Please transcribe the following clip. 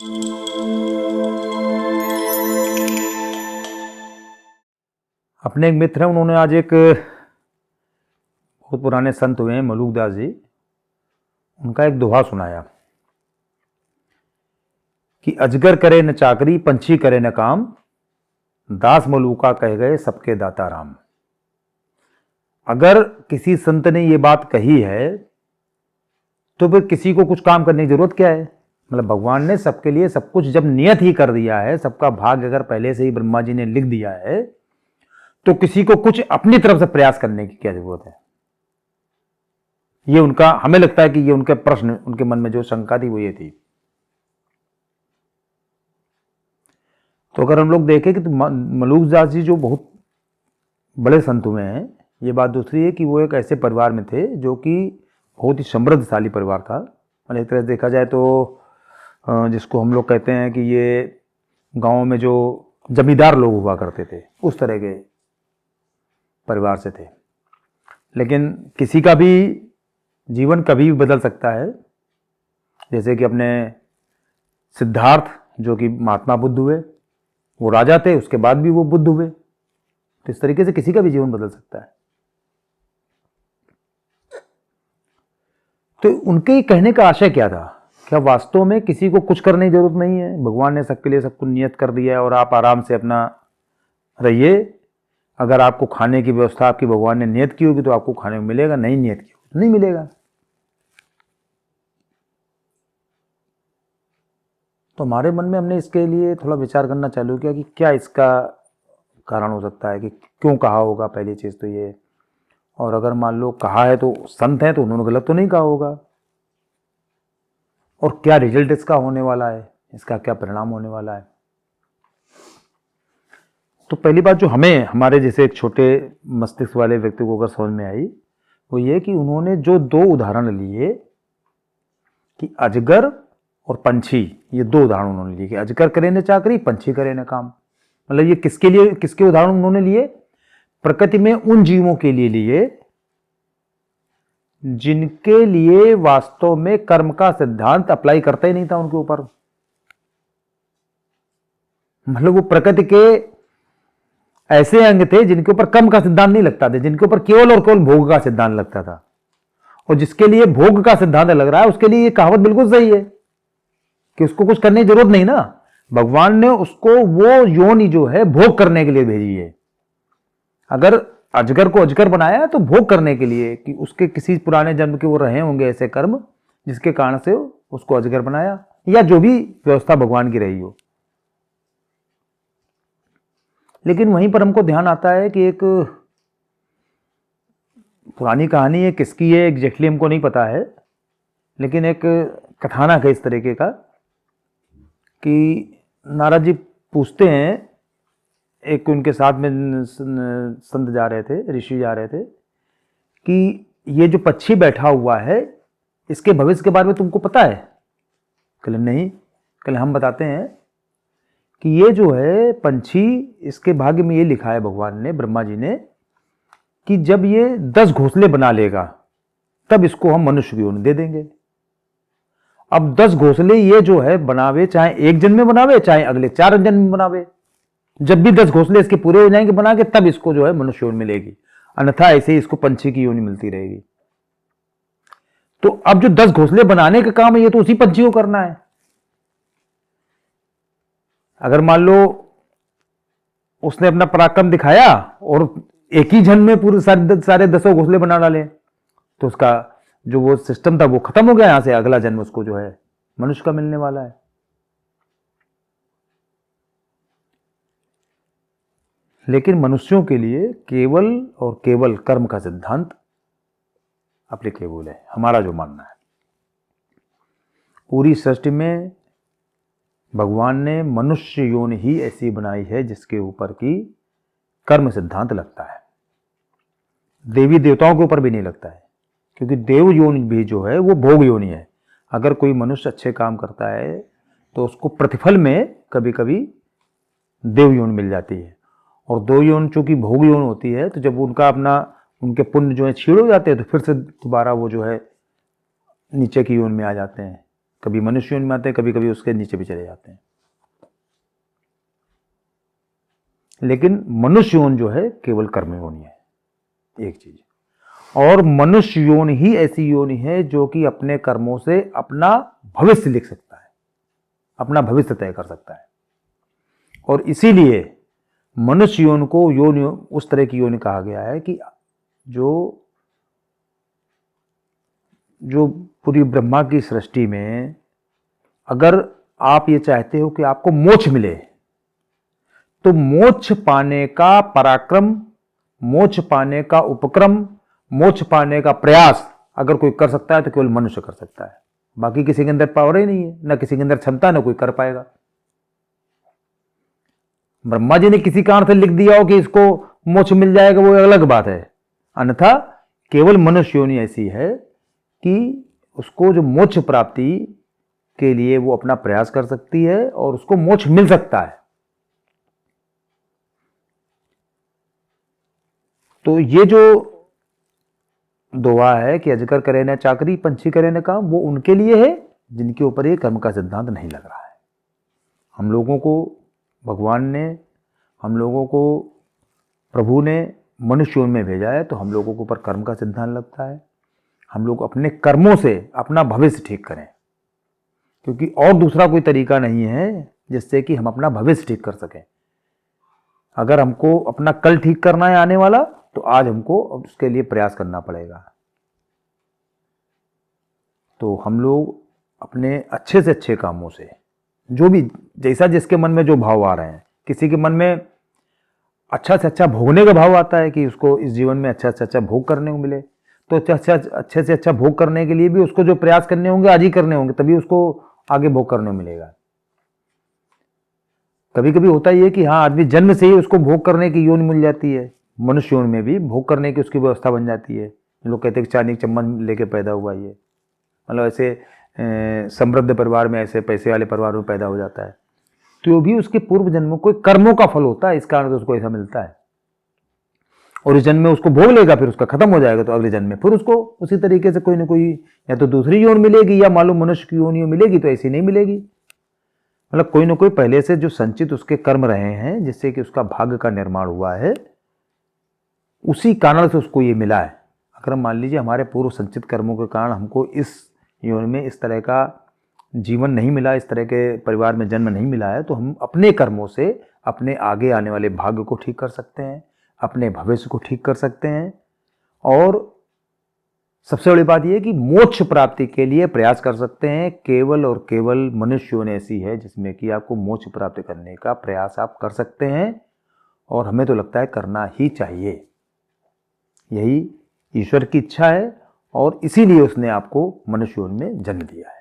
अपने एक मित्र हैं, उन्होंने आज एक बहुत पुराने संत हुए हैं मलूकदास जी, उनका एक दोहा सुनाया कि अजगर करे न चाकरी, पंछी करे न काम, दास मलूका कह गए सबके दाता राम। अगर किसी संत ने ये बात कही है तो फिर किसी को कुछ काम करने की जरूरत क्या है? मतलब भगवान ने सबके लिए सब कुछ जब नियत ही कर दिया है, सबका भाग्य अगर पहले से ही ब्रह्मा जी ने लिख दिया है, तो किसी को कुछ अपनी तरफ से प्रयास करने की क्या जरूरत है? ये उनका, हमें लगता है कि ये उनके प्रश्न, उनके मन में जो शंका थी वो ये थी। तो अगर हम लोग देखें कि तो मलूकदास जी जो बहुत बड़े संत हुए हैं, ये बात दूसरी है कि वो एक ऐसे परिवार में थे जो कि बहुत ही समृद्धशाली परिवार था। और एक तरह से देखा जाए तो जिसको हम लोग कहते हैं कि ये गांव में जो जमींदार लोग हुआ करते थे, उस तरह के परिवार से थे। लेकिन किसी का भी जीवन कभी भी बदल सकता है। जैसे कि अपने सिद्धार्थ जो कि महात्मा बुद्ध हुए, वो राजा थे, उसके बाद भी वो बुद्ध हुए। तो इस तरीके से किसी का भी जीवन बदल सकता है। तो उनके कहने का आशय क्या था? क्या वास्तव में किसी को कुछ करने की जरूरत नहीं है? भगवान ने सबके लिए सब कुछ नियत कर दिया है और आप आराम से अपना रहिए। अगर आपको खाने की व्यवस्था आपकी भगवान ने नियत की होगी तो आपको खाने को मिलेगा, नहीं नियत की होगी तो नहीं मिलेगा। तो हमारे मन में हमने इसके लिए थोड़ा विचार करना चालू किया कि क्या इसका कारण हो सकता है, कि क्यों कहा होगा। पहली चीज़ तो ये, और अगर मान लो कहा है तो संत हैं तो उन्होंने गलत तो नहीं कहा होगा, और क्या रिजल्ट इसका होने वाला है, इसका क्या परिणाम होने वाला है। तो पहली बात जो हमें, हमारे जैसे एक छोटे मस्तिष्क वाले व्यक्ति को अगर समझ में आई, वो ये कि उन्होंने जो दो उदाहरण लिए कि अजगर और पंछी, ये दो उदाहरण उन्होंने लिए कि अजगर करे न चाकरी, पंछी करे न काम। मतलब ये किसके लिए, किसके उदाहरण उन्होंने लिए? प्रकृति में उन जीवों के लिए लिए जिनके लिए वास्तव में कर्म का सिद्धांत अप्लाई करता ही नहीं था उनके ऊपर। मतलब वो प्रकृति के ऐसे अंग थे जिनके ऊपर कर्म का सिद्धांत नहीं लगता था, जिनके ऊपर केवल और केवल भोग का सिद्धांत लगता था। और जिसके लिए भोग का सिद्धांत लग रहा है, उसके लिए ये कहावत बिल्कुल सही है कि उसको कुछ करने की जरूरत नहीं ना। भगवान ने उसको वो योनि जो है भोग करने के लिए भेजी है। अगर अजगर को अजगर बनाया तो भोग करने के लिए, कि उसके किसी पुराने जन्म के वो रहे होंगे ऐसे कर्म जिसके कारण से उसको अजगर बनाया, या जो भी व्यवस्था भगवान की रही हो। लेकिन वहीं पर हमको ध्यान आता है कि एक पुरानी कहानी है, किसकी है एग्जैक्टली हमको नहीं पता है, लेकिन एक कथानक है इस तरीके का कि नारद जी पूछते हैं, एक उनके साथ में संत जा रहे थे, ऋषि जा रहे थे, कि ये जो पक्षी बैठा हुआ है इसके भविष्य के बारे में तुमको पता है? कहले नहीं। कहले हम बताते हैं कि ये जो है पंछी, इसके भाग्य में ये लिखा है भगवान ने, ब्रह्मा जी ने, कि जब ये 10 घोंसले बना लेगा तब इसको हम मनुष्य की योनि दे देंगे। अब 10 घोंसले ये जो है बनावे, चाहे एक जन्म में बनावे चाहे अगले 4 जन्म में बनावे, जब भी 10 घोंसले इसके पूरे हो जाएंगे बना के, तब इसको जो है मनुष्य योनि मिलेगी, अन्यथा ऐसे ही इसको पंछी की योनि मिलती रहेगी। तो अब जो 10 घोंसले बनाने का काम है ये तो उसी पंछी को करना है। अगर मान लो उसने अपना पराक्रम दिखाया और एक ही जन्म में पूरे सारे 10 घोंसले बना डाले, तो उसका जो वो सिस्टम था वो खत्म हो गया। यहां से अगला जन्म उसको जो है मनुष्य का मिलने वाला है। लेकिन मनुष्यों के लिए केवल और केवल कर्म का सिद्धांत एप्लीकेबल है, हमारा जो मानना है। पूरी सृष्टि में भगवान ने मनुष्य योनि ही ऐसी बनाई है जिसके ऊपर की कर्म सिद्धांत लगता है। देवी देवताओं के ऊपर भी नहीं लगता है, क्योंकि देव योनि भी जो है वो भोग योनि है। अगर कोई मनुष्य अच्छे काम करता है तो उसको प्रतिफल में कभी कभी देव योनि मिल जाती है, और दो योनि चूंकि भोग योनि होती है, तो जब उनका अपना उनके पुण्य जो है छीड़ हो जाते हैं तो फिर से दोबारा वो जो है नीचे की योनि में आ जाते हैं। कभी मनुष्य योनि में आते हैं, कभी कभी उसके नीचे भी चले जाते हैं। लेकिन मनुष्य योनि जो है केवल कर्म योनि है, एक चीज। और मनुष्य योनि ही ऐसी योनि है जो कि अपने कर्मों से अपना भविष्य लिख सकता है, अपना भविष्य तय कर सकता है। और इसीलिए मनुष्य योनि को योनि उस तरह की योनि कहा गया है कि जो पूरी ब्रह्मा की सृष्टि में अगर आप ये चाहते हो कि आपको मोक्ष मिले, तो मोक्ष पाने का पराक्रम, मोक्ष पाने का उपक्रम, मोक्ष पाने का प्रयास अगर कोई कर सकता है तो केवल मनुष्य कर सकता है। बाकी किसी के अंदर पावर ही नहीं है, ना किसी के अंदर क्षमता, ना कोई कर पाएगा। ब्रह्मा जी ने किसी कारण से लिख दिया हो कि इसको मोक्ष मिल जाएगा, वो अलग बात है। अन्यथा केवल मनुष्य योनि ऐसी है कि उसको जो मोक्ष प्राप्ति के लिए वो अपना प्रयास कर सकती है और उसको मोक्ष मिल सकता है। तो ये जो दोहा है कि अजगर करे न चाकरी, पंछी करे न काम, वो उनके लिए है जिनके ऊपर ये कर्म का सिद्धांत नहीं लग रहा है। हम लोगों को भगवान ने, हम लोगों को प्रभु ने मनुष्य योनि में भेजा है, तो हम लोगों के ऊपर कर्म का सिद्धांत लगता है। हम लोग अपने कर्मों से अपना भविष्य ठीक करें, क्योंकि और दूसरा कोई तरीका नहीं है जिससे कि हम अपना भविष्य ठीक कर सकें। अगर हमको अपना कल ठीक करना है आने वाला, तो आज हमको उसके लिए प्रयास करना पड़ेगा। तो हम लोग अपने अच्छे से अच्छे कामों से, जो भी जैसा जिसके मन में जो भाव आ रहे हैं, किसी के मन में अच्छा से अच्छा भोगने का भाव आता है कि उसको इस जीवन में अच्छा से अच्छा भोग करने को मिले, तो अच्छे से अच्छा भोग करने के लिए भी उसको जो प्रयास करने होंगे आज ही करने होंगे, तभी उसको आगे भोग करने मिलेगा। कभी कभी होता ही है कि हाँ, आदमी जन्म से ही उसको भोग करने की योनि मिल जाती है, मनुष्य योनि में भी भोग करने की उसकी व्यवस्था बन जाती है। लोग कहते हैं कि चांदी की चम्मच लेके पैदा हुआ, ये मतलब ऐसे समृद्ध परिवार में, ऐसे पैसे वाले परिवार में पैदा हो जाता है, तो वो भी उसके पूर्व जन्मों को कर्मों का फल होता है, इस कारण से उसको ऐसा मिलता है। और इस जन्म में उसको भोग लेगा, फिर उसका खत्म हो जाएगा, तो अगले जन्म में फिर उसको उसी तरीके से कोई ना कोई या तो दूसरी योनि मिलेगी, या मालूम मनुष्य की योनि मिलेगी, तो ऐसी नहीं मिलेगी। मतलब कोई ना कोई पहले से जो संचित उसके कर्म रहे हैं, जिससे कि उसका भाग्य का निर्माण हुआ है, उसी कारण से उसको ये मिला है। अगर हम मान लीजिए हमारे पूर्व संचित कर्मों के कारण हमको इस योनि में इस तरह का जीवन नहीं मिला, इस तरह के परिवार में जन्म नहीं मिला है, तो हम अपने कर्मों से अपने आगे आने वाले भाग्य को ठीक कर सकते हैं, अपने भविष्य को ठीक कर सकते हैं। और सबसे बड़ी बात यह है कि मोक्ष प्राप्ति के लिए प्रयास कर सकते हैं। केवल और केवल मनुष्य योनि ऐसी है जिसमें कि आपको मोक्ष प्राप्त करने का प्रयास आप कर सकते हैं, और हमें तो लगता है करना ही चाहिए। यही ईश्वर की इच्छा है, और इसीलिए उसने आपको मनुष्य योनि में जन्म दिया है।